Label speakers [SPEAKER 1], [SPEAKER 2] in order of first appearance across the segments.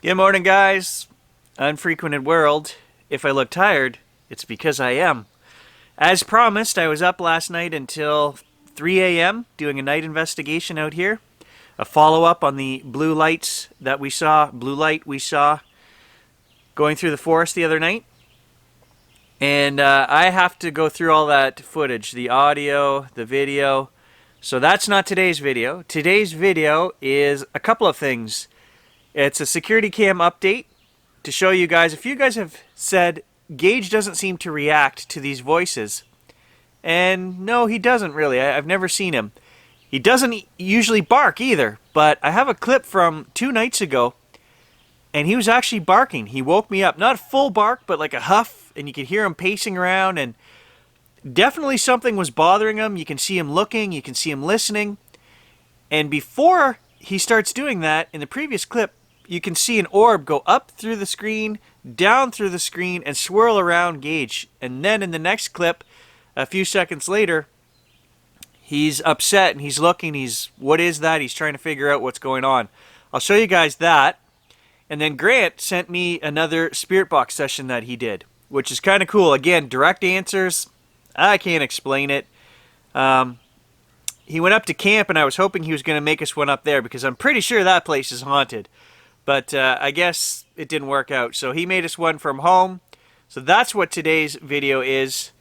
[SPEAKER 1] Good morning, guys. Unfrequented world. If I look tired, it's because I am. As promised, I was up last night until 3 a.m. doing a night investigation out here. A follow-up on the blue light we saw going through the forest the other night. And I have to go through all that footage, the audio, the video. So that's not today's video. Today's video is a couple of things. It's a security cam update to show you guys. If you guys have said Gage doesn't seem to react to these voices, and no, he doesn't really. I've never seen him. He doesn't usually bark either, but I have a clip from 2 nights ago, and he was actually barking. He woke me up. Not full bark, but like a huff, and you could hear him pacing around, and definitely something was bothering him. You can see him looking, you can see him listening, and before he starts doing that, in the previous clip, you can see an orb go up through the screen, down through the screen, and swirl around Gage. And then in the next clip, a few seconds later, he's upset and he's looking. What is that? He's trying to figure out what's going on. I'll show you guys that. And then Grant sent me another spirit box session that he did, which is kind of cool. Again, direct answers. I can't explain it. He went up to camp, and I was hoping he was going to make us one up there because I'm pretty sure that place is haunted. But I guess it didn't work out. So he made us one from home. So that's what today's video is.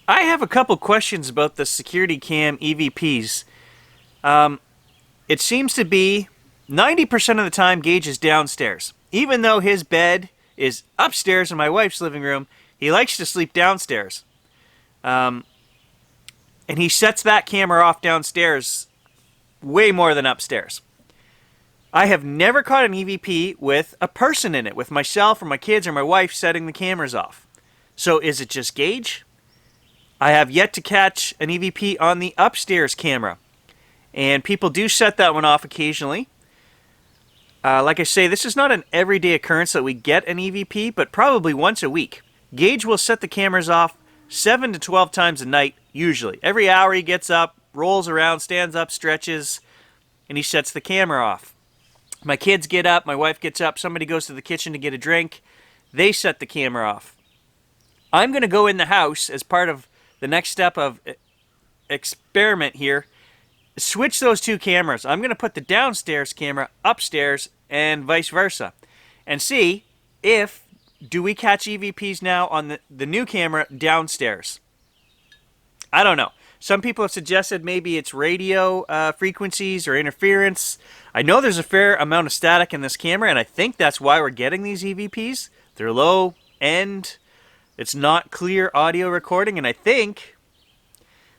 [SPEAKER 1] I have a couple questions about the security cam EVPs. It seems to be 90% of the time Gage is downstairs. Even though his bed is upstairs in my wife's living room, he likes to sleep downstairs. And he sets that camera off downstairs way more than upstairs. I have never caught an EVP with a person in it, with myself or my kids or my wife setting the cameras off. So is it just Gage? I have yet to catch an EVP on the upstairs camera. And people do set that one off occasionally. Like I say, this is not an everyday occurrence that we get an EVP, but probably once a week. Gage will set the cameras off 7 to 12 times a night, usually. Every hour he gets up, rolls around, stands up, stretches, and he sets the camera off. My kids get up, my wife gets up, somebody goes to the kitchen to get a drink, they set the camera off. I'm going to go in the house as part of the next step of experiment here, switch those two cameras. I'm going to put the downstairs camera upstairs and vice versa. And see if, do we catch EVPs now on the new camera downstairs? I don't know. Some people have suggested maybe it's radio frequencies or interference. I know there's a fair amount of static in this camera, and I think that's why we're getting these EVPs. They're low end. It's not clear audio recording, and I think,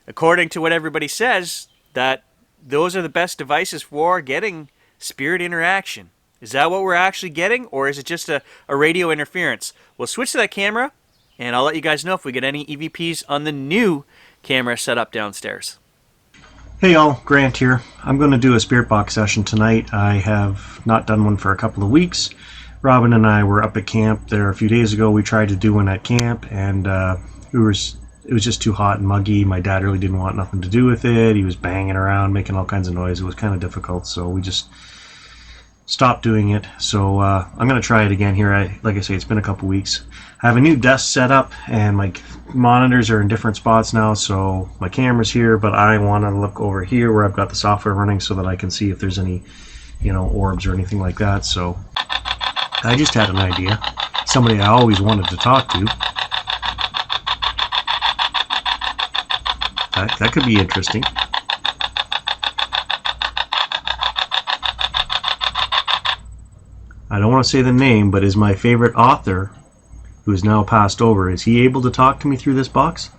[SPEAKER 1] according to what everybody says, that those are the best devices for getting spirit interaction. Is that what we're actually getting, or is it just a radio interference? We'll switch to that camera, and I'll let you guys know if we get any EVPs on the new camera set up downstairs.
[SPEAKER 2] Hey all, Grant here. I'm going to do a spirit box session tonight. I have not done one for a couple of weeks. Robin and I were up at camp there a few days ago. We tried to do one at camp, and it was just too hot and muggy. My dad really didn't want nothing to do with it. He was banging around, making all kinds of noise. It was kind of difficult, so we just stopped doing it. So I'm going to try it again here. Like I say, it's been a couple weeks. I have a new desk set up, and my monitors are in different spots now, so my camera's here, but I want to look over here where I've got the software running so that I can see if there's any, orbs or anything like that. So I just had an idea. Somebody I always wanted to talk to. That could be interesting. I don't want to say the name, but is my favorite author, who is now passed over, is he able to talk to me through this box?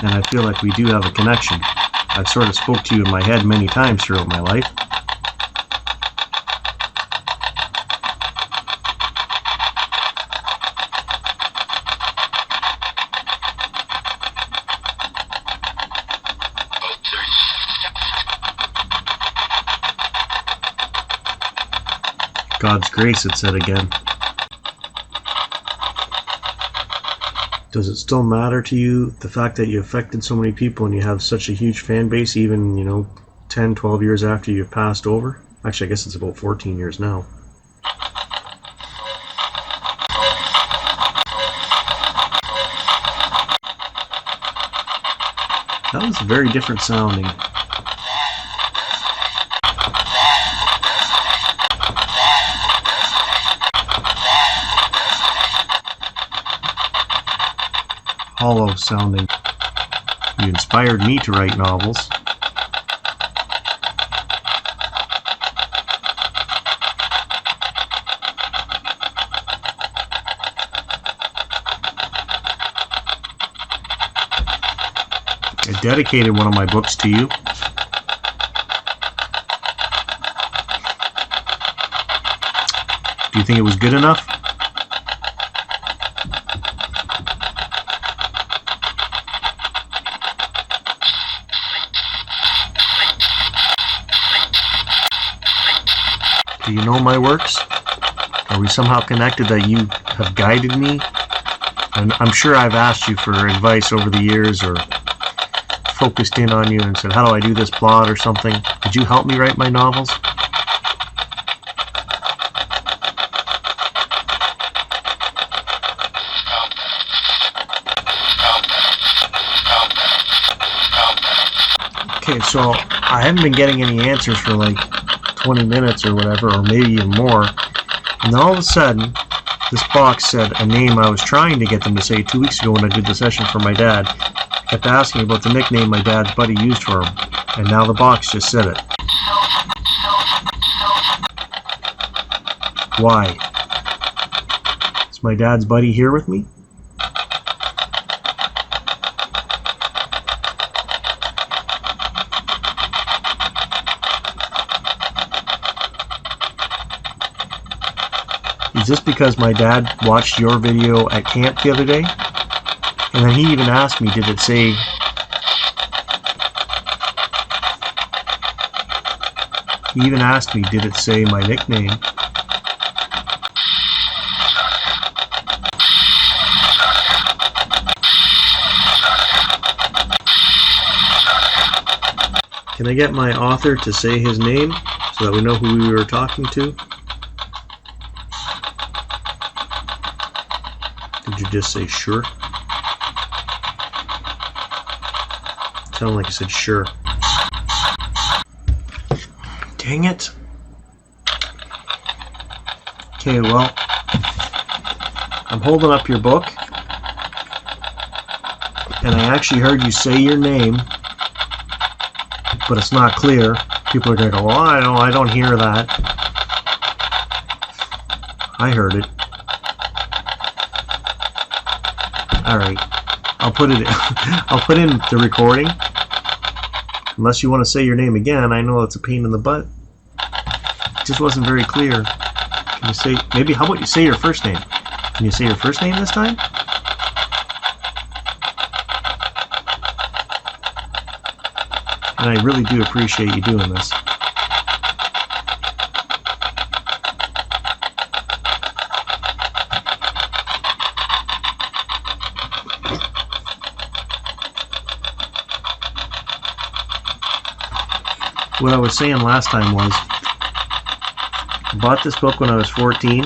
[SPEAKER 2] And I feel like we do have a connection. I've sort of spoke to you in my head many times throughout my life. God's grace, it said again. Does it still matter to you, the fact that you affected so many people and you have such a huge fan base, even, 10, 12 years after you've passed over? Actually, I guess it's about 14 years now. That was very different sounding. Hollow sounding. You inspired me to write novels. I dedicated one of my books to you. Do you think it was good enough? Do you know my works? Are we somehow connected that you have guided me? And I'm sure I've asked you for advice over the years, or focused in on you and said, how do I do this plot or something? Did you help me write my novels? Okay, so I haven't been getting any answers for like 20 minutes or whatever, or maybe even more, and then all of a sudden this box said a name I was trying to get them to say 2 weeks ago when I did the session for my dad. Kept asking about the nickname my dad's buddy used for him, and now the box just said it. Why? Is my dad's buddy here with me? Is this because my dad watched your video at camp the other day? And then he even asked me, did it say... He even asked me, did it say my nickname? Can I get my author to say his name so that we know who we were talking to? Did you just say sure? Sounded like you said sure. Dang it. Okay, well, I'm holding up your book, and I actually heard you say your name, but it's not clear. People are going to go, well, I don't hear that. I heard it. Alright, I'll put in the recording. Unless you want to say your name again, I know it's a pain in the butt. just wasn't very clear. Can you say, maybe, how about you say your first name? Can you say your first name this time? And I really do appreciate you doing this. What I was saying last time was, I bought this book when I was 14,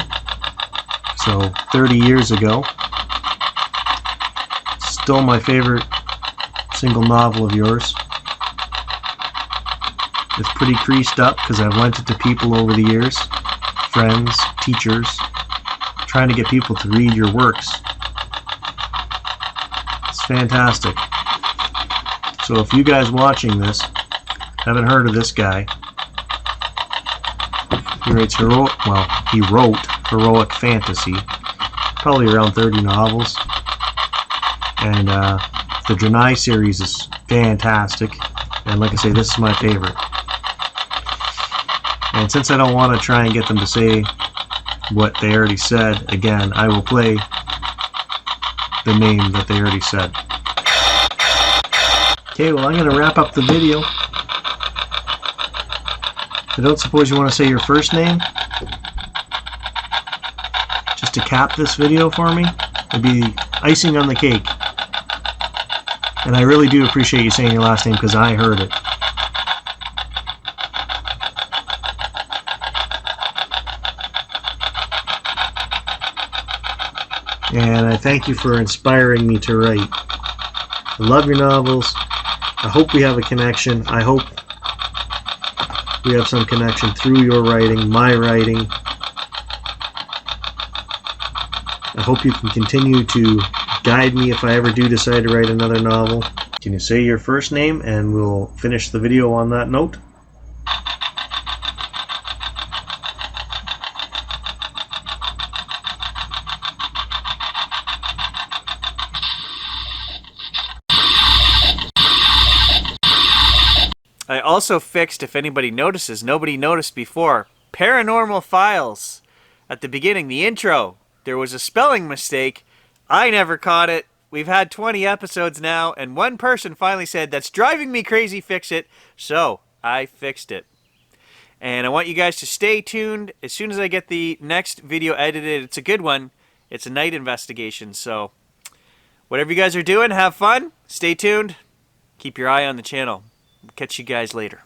[SPEAKER 2] so 30 years ago. Still my favorite single novel of yours. It's pretty creased up because I've lent it to people over the years, friends, teachers, trying to get people to read your works. It's fantastic. So if you guys watching this haven't heard of this guy, he writes he wrote heroic fantasy, probably around 30 novels, and the Drenai series is fantastic, and like I say, this is my favorite. And since I don't want to try and get them to say what they already said again, I will play the name that they already said. Okay, well, I'm going to wrap up the video. I don't suppose you want to say your first name? Just to cap this video for me? It'd be icing on the cake. And I really do appreciate you saying your last name because I heard it. And I thank you for inspiring me to write. I love your novels. I hope we have a connection. I hope we have some connection through your writing, my writing. I hope you can continue to guide me if I ever do decide to write another novel. Can you say your first name and we'll finish the video on that note?
[SPEAKER 1] I also fixed, if anybody notices, nobody noticed before, Paranormal Files. At the beginning, the intro, there was a spelling mistake. I never caught it. We've had 20 episodes now, and one person finally said, "That's driving me crazy, fix it." So, I fixed it. And I want you guys to stay tuned. As soon as I get the next video edited, it's a good one. It's a night investigation, so whatever you guys are doing, have fun. Stay tuned. Keep your eye on the channel. Catch you guys later.